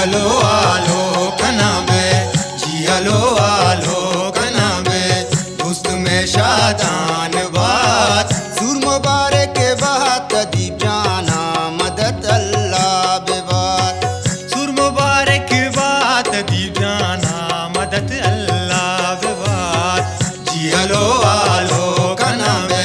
Hello hello कना में, जी hello hello कना में, दोस्त में शादान बात, सुर मुबारक के बात दीप जाना मदद अल्लाह बेबात, सुर मुबारक बात दीप जाना मदद अल्लाह बेबात, जी हलो आलो कना में।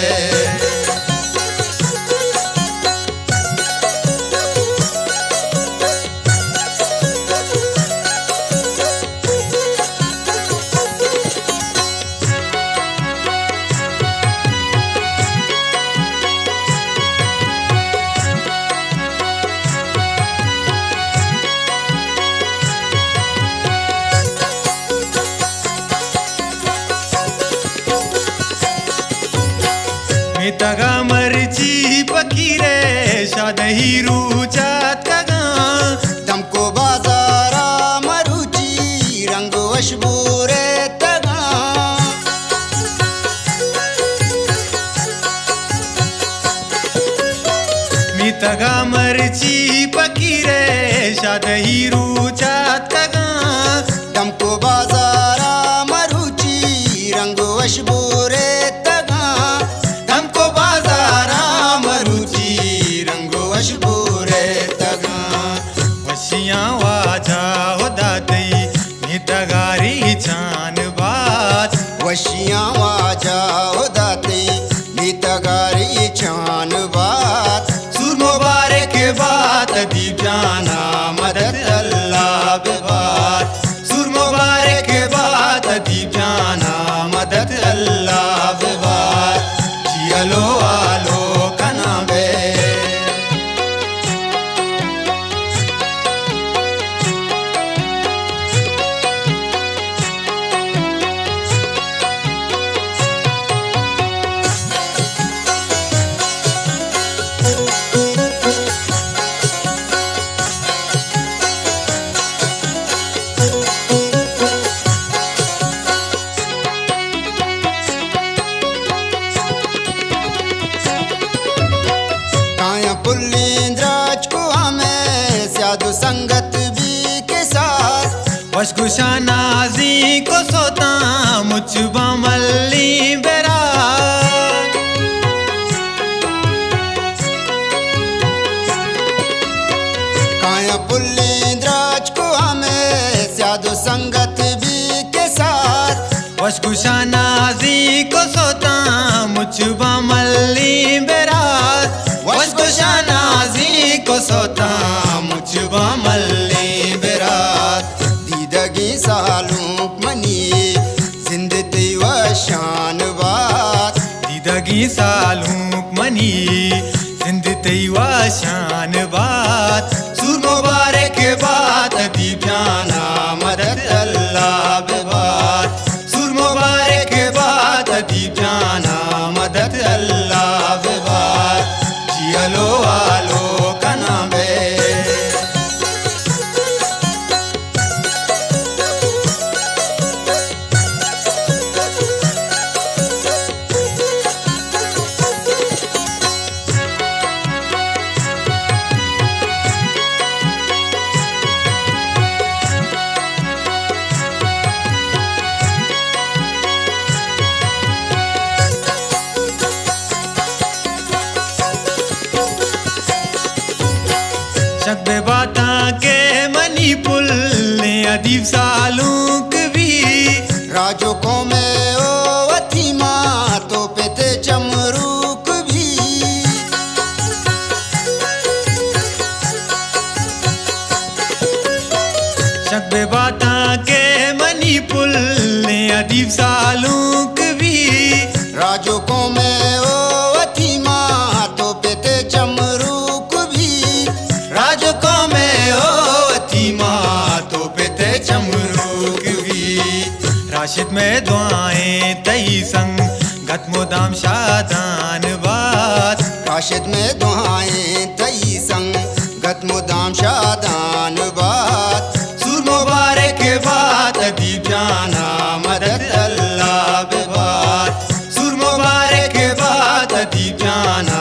मी तगा मर्ची पकीरे शादही रुचात तगा, दमको बाजारा मरुची रंग वशबूरे तगा, मी तगा मर्ची पकीरे शादही रुचात तगा, दमको बाजारा मरुची रंग वशबूरे तगा, दमको बाजारा मरुची रंग वशबूरे तगा, वशियां वाजा होदा दई मी तगारी चान बात, वशियां वाजा उदाते नीतगारी चान बात, सुर मुबारक बात दीप जाना मदद अल्लाह बेबात, सुर मुबारक बात दीप जाना मदद अल्लाह बेबात, जी हलो आलो कना बे। काया पुल्लिंद्राज को हमें साधु संगत भी के साथ, वशकुशा नाजी को सोता मुझबा मल्ली बेरा, काया पुल्लिंद्राज को हमें साधु संगत भी के साथ, वशकुशा नाजी को सोता मुझबा मल्ली बेरा, वशकुशा नाजी को सोता मुझबा मल्ली बेरात, दीदगी सालूक मनी जिंदती व शान बात, दीदगी सालूक मनी जिंदती व शान बात, सुर मुबारक बात दीप जाना मदद अल्लाह बेबात, सुर मुबारक बात दीप जाना मदद अल्लाह बेबात, जी हलो आलो कना बे। शक्बे बाता के मनी पुल ने अदीब सालूक भी, राजो को में ओ वतीमा तो पेते चमरूक भी, शक्बे बाता के मनी पुल ने अदीब सालूक भी, राजो को में ओ वतीमा तो पेते चमरूक भी, राजो को में ओ वतीमा तो पेते चमरूक भी, राशिद में दुआएं तई संग गतमुदाम शादान बात, राशिद में दुआएं तई संग गत मुदाम शादान बात, सुर मुबारक बात दीप जाना मदद अल्लाह बेबात, सुर मुबारक बात दीप जाना